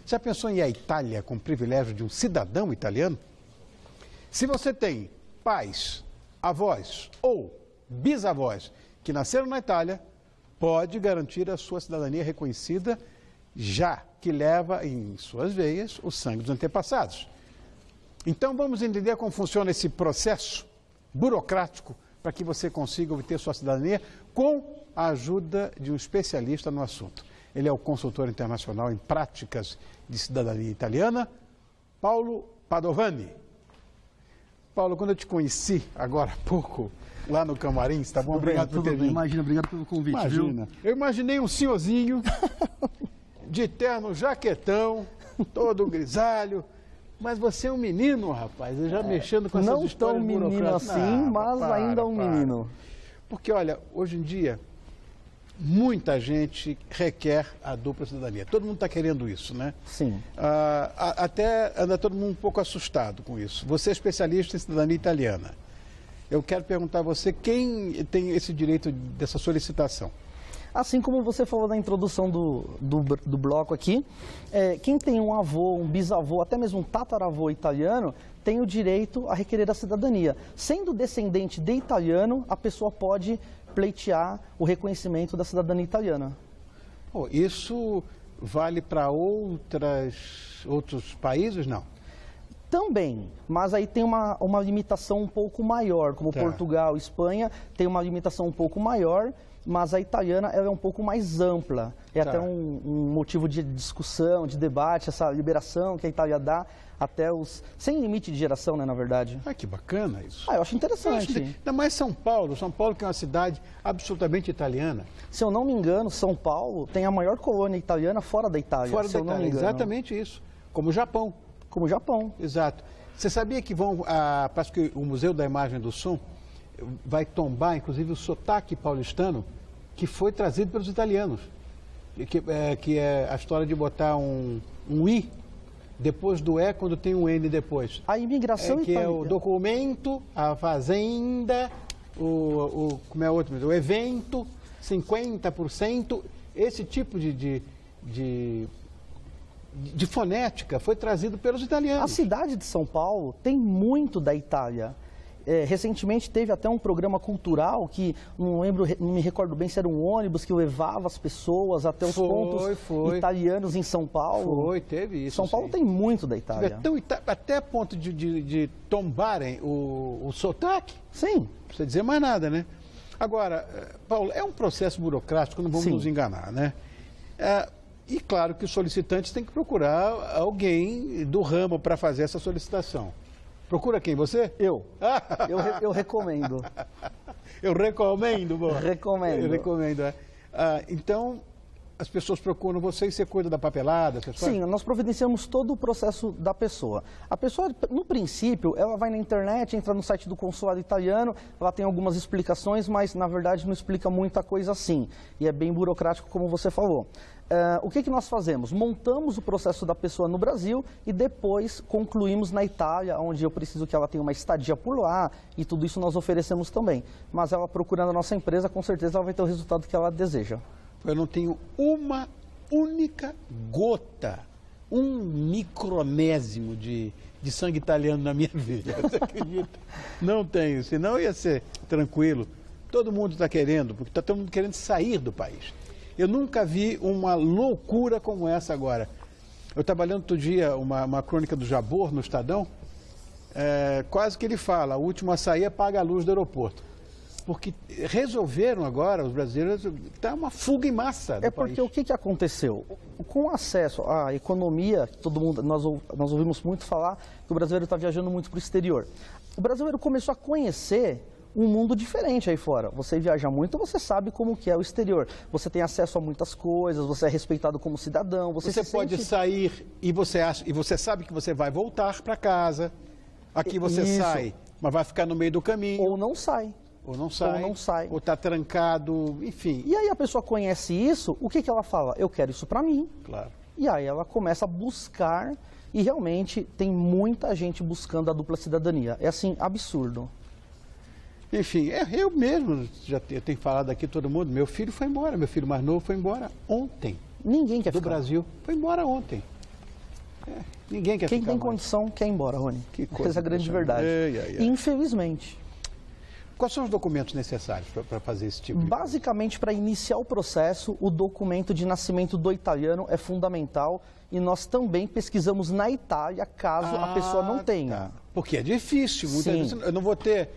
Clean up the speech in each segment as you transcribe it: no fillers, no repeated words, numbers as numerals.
Já pensou em ir à Itália com o privilégio de um cidadão italiano? Se você tem pais, avós ou bisavós que nasceram na Itália, pode garantir a sua cidadania reconhecida, já que leva em suas veias o sangue dos antepassados. Então vamos entender como funciona esse processo burocrático para que você consiga obter sua cidadania com a ajuda de um especialista no assunto. Ele é o consultor internacional em práticas de cidadania italiana, Paulo Padovani. Paulo, quando eu te conheci agora há pouco, lá no camarim, está bom? Obrigado por ter vindo. Imagina, obrigado pelo convite, Imagina. viu? Eu imaginei um senhorzinho de terno jaquetão, todo grisalho, mas você é um menino, rapaz, já mexendo com essas histórias burocráticas. Não tão menino assim, mas ainda um menino. Porque, olha, hoje em dia, muita gente requer a dupla cidadania. Todo mundo está querendo isso, né? Sim. Até anda todo mundo um pouco assustado com isso. Você é especialista em cidadania italiana. Eu quero perguntar a você quem tem esse direito dessa solicitação. Assim como você falou na introdução do bloco aqui, quem tem um avô, um bisavô, até mesmo um tataravô italiano, tem o direito a requerer a cidadania. Sendo descendente de italiano, a pessoa pode pleitear o reconhecimento da cidadania italiana. Oh, isso vale para outros países, não? Também, mas aí tem uma limitação um pouco maior, como Portugal, Espanha, tem uma limitação um pouco maior, mas a italiana ela é um pouco mais ampla. É até um motivo de discussão, de debate, essa liberação que a Itália dá até os... sem limite de geração, né, na verdade. Ah, que bacana isso. Eu acho interessante. Ainda mais São Paulo que é uma cidade absolutamente italiana. Se eu não me engano, São Paulo tem a maior colônia italiana fora da Itália. Fora da Itália, exatamente isso. Como o Japão. Como o Japão. Exato. Você sabia que parece que o Museu da Imagem do Som vai tombar, inclusive, o sotaque paulistano que foi trazido pelos italianos. Que é a história de botar um I depois do E quando tem um N depois. A imigração que é o documento, a fazenda, como é outro, o evento, 50%, esse tipo de fonética foi trazido pelos italianos. A cidade de São Paulo tem muito da Itália. Recentemente teve até um programa cultural que, não me recordo bem se era um ônibus que levava as pessoas até os pontos italianos em São Paulo. Teve isso. São Paulo tem muito da Itália. Até a ponto de tombarem o sotaque. Sim. Não precisa dizer mais nada, né? Agora, Paulo, é um processo burocrático, não vamos nos enganar, né? E claro que os solicitantes têm que procurar alguém do ramo para fazer essa solicitação. Procura quem? Você? Eu recomendo. Eu recomendo, bom. Recomendo. Eu recomendo, então, as pessoas procuram você e você cuida da papelada? Sim, nós providenciamos todo o processo da pessoa. A pessoa, no princípio, ela vai na internet, entra no site do consulado italiano, ela tem algumas explicações, mas, na verdade, não explica muita coisa assim. E é bem burocrático, como você falou. O que nós fazemos? Montamos o processo da pessoa no Brasil e depois concluímos na Itália, onde eu preciso que ela tenha uma estadia por lá e tudo isso nós oferecemos também. Mas ela procurando a nossa empresa, com certeza ela vai ter o resultado que ela deseja. Eu não tenho uma única gota, um micronésimo de sangue italiano na minha vida, você acredita? Não tenho, senão ia ser tranquilo. Todo mundo está querendo, porque está todo mundo querendo sair do país. Eu nunca vi uma loucura como essa agora. Eu trabalhando outro dia uma crônica do Jabor no Estadão, quase que ele fala, a última a sair apaga a luz do aeroporto. Porque resolveram agora, os brasileiros, está uma fuga em massa do porque país. O que aconteceu? Com acesso à economia, todo mundo, nós ouvimos muito falar que o brasileiro está viajando muito para o exterior. O brasileiro começou a conhecer um mundo diferente aí fora. Você viaja muito, você sabe como que é o exterior. Você tem acesso a muitas coisas, você é respeitado como cidadão. Você pode sair e você sabe que você vai voltar para casa. Aqui você sai, mas vai ficar no meio do caminho. Ou não sai. Ou não sai. Ou está trancado, enfim. E aí a pessoa conhece isso, o que ela fala? Eu quero isso para mim. Claro. E aí ela começa a buscar e realmente tem muita gente buscando a dupla cidadania. É assim, absurdo. Enfim, eu mesmo, eu tenho falado aqui todo mundo, meu filho foi embora, meu filho mais novo foi embora ontem. Ninguém quer ficar. Do Brasil, foi embora ontem. Ninguém quer Quem ficar tem mais. condição quer ir embora, Rony. Que coisa Essa é a grande impressionante. verdade. Infelizmente. Quais são os documentos necessários para fazer esse tipo de coisa? Basicamente, para iniciar o processo, o documento de nascimento do italiano é fundamental e nós também pesquisamos na Itália, caso a pessoa não tenha. Tá. Porque é difícil. Muitas Sim. vezes eu não vou ter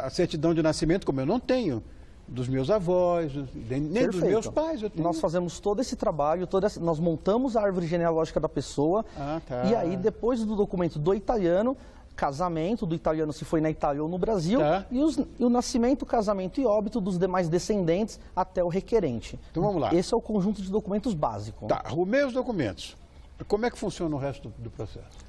a certidão de nascimento, como eu não tenho, dos meus avós, nem dos Perfeito. meus pais. Eu tenho... Nós fazemos todo esse trabalho, nós montamos a árvore genealógica da pessoa Tá. e aí, depois do documento do italiano, casamento do italiano se foi na Itália ou no Brasil, Tá. e o nascimento, casamento e óbito dos demais descendentes até o requerente. Então vamos lá. Esse é o conjunto de documentos básico. Tá, arrumei os documentos. Como é que funciona o resto do processo?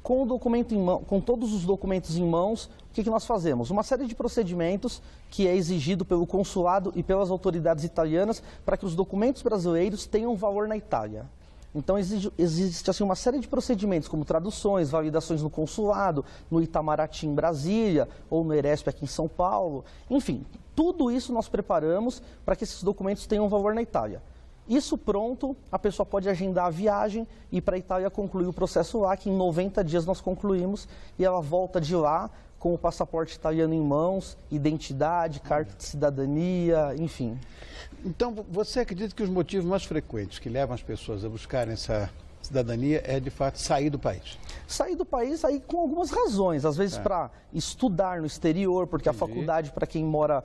Com o documento em mão, com todos os documentos em mãos, o que nós fazemos? Uma série de procedimentos que é exigido pelo consulado e pelas autoridades italianas para que os documentos brasileiros tenham valor na Itália. Então, existe assim, uma série de procedimentos, como traduções, validações no consulado, no Itamaraty em Brasília, ou no Eresp aqui em São Paulo. Enfim, tudo isso nós preparamos para que esses documentos tenham valor na Itália. Isso pronto, a pessoa pode agendar a viagem e ir para a Itália concluir o processo lá, que em 90 dias nós concluímos, e ela volta de lá com o passaporte italiano em mãos, identidade, carta de cidadania, enfim. Então, você acredita que os motivos mais frequentes que levam as pessoas a buscarem essa cidadania é, de fato, sair do país? Sair do país aí com algumas razões, às vezes para estudar no exterior, porque a faculdade para quem mora,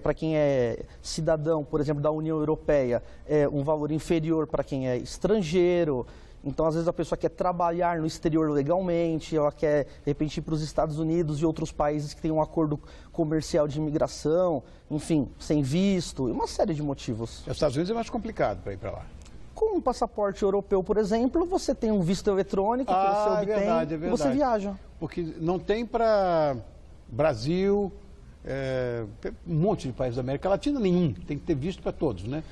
para quem é cidadão, por exemplo, da União Europeia, é um valor inferior para quem é estrangeiro. Então, às vezes a pessoa quer trabalhar no exterior legalmente, ela quer, de repente, ir para os Estados Unidos e outros países que têm um acordo comercial de imigração, enfim, sem visto, e uma série de motivos. Os Estados Unidos é mais complicado para ir para lá. Com um passaporte europeu, por exemplo, você tem um visto eletrônico que você obtém e você viaja. Porque não tem para Brasil, um monte de países da América Latina, nenhum. Tem que ter visto para todos, né?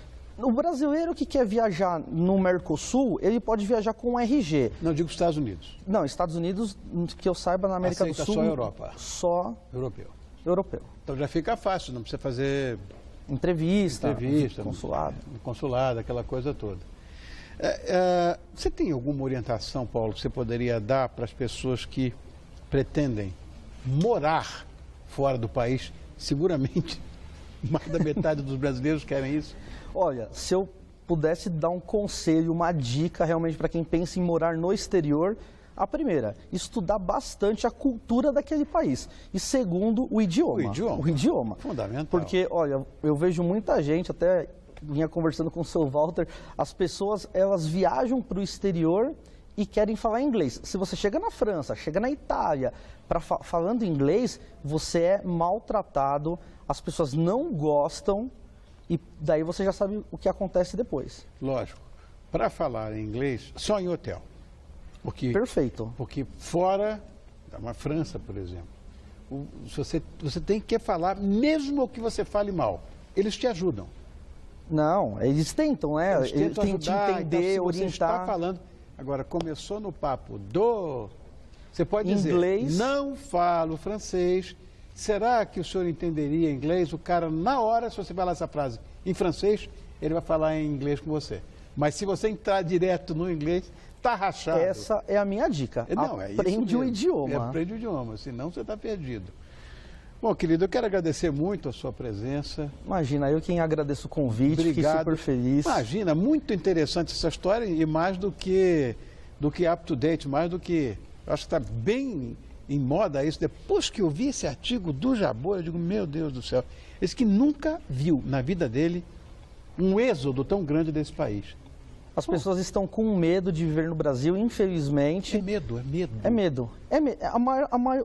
O brasileiro que quer viajar no Mercosul, ele pode viajar com um RG. Não, digo Estados Unidos. Não, Estados Unidos, que eu saiba, na América do Sul... só Europa. Só europeu. Europeu. Então já fica fácil, não precisa fazer... Entrevista consulado. Consulado, aquela coisa toda. Você tem alguma orientação, Paulo, que você poderia dar para as pessoas que pretendem morar fora do país? Seguramente, mais da metade dos brasileiros querem isso. Olha, se eu pudesse dar um conselho, uma dica realmente para quem pensa em morar no exterior, a primeira, estudar bastante a cultura daquele país. E segundo, o idioma. O idioma. Fundamental. Porque, olha, eu vejo muita gente, até vinha conversando com o seu Walter, as pessoas, elas viajam para o exterior e querem falar inglês. Se você chega na França, chega na Itália, falando inglês, você é maltratado, as pessoas não gostam. E daí você já sabe o que acontece depois. Lógico. Para falar em inglês, só em hotel. Perfeito. Porque fora, uma França, por exemplo, você tem que falar, mesmo que você fale mal, eles te ajudam. Não, eles tentam, né? Eles tentam ajudar, te entender, então, se orientar. Você está falando. Agora, começou no papo você pode inglês. Dizer, não falo francês. Será que o senhor entenderia inglês? O cara, na hora, se você falar essa frase em francês, ele vai falar em inglês com você. Mas se você entrar direto no inglês, tá rachado. Essa é a minha dica. Aprende o idioma. Aprende o idioma, senão você está perdido. Bom, querido, eu quero agradecer muito a sua presença. Imagina, eu quem agradeço o convite, Obrigado. Fiquei super feliz. Imagina, muito interessante essa história e mais do que up to date, mais do que... Acho que está bem em moda isso. Depois que eu vi esse artigo do Jabor, eu digo, meu Deus do céu, esse que nunca viu na vida dele um êxodo tão grande desse país. As pessoas estão com medo de viver no Brasil, infelizmente. É medo. É medo.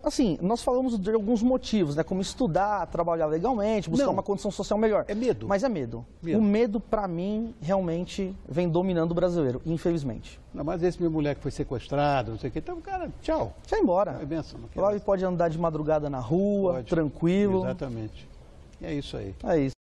Assim, nós falamos de alguns motivos, né? Como estudar, trabalhar legalmente, buscar uma condição social melhor. É medo. Mas é medo. O medo, para mim, realmente vem dominando o brasileiro, infelizmente. Não, mas esse meu moleque foi sequestrado, não sei o quê. Então, cara, tchau. Vai embora. É benção. Lá ele pode andar de madrugada na rua, tranquilo. Exatamente. É isso aí. É isso.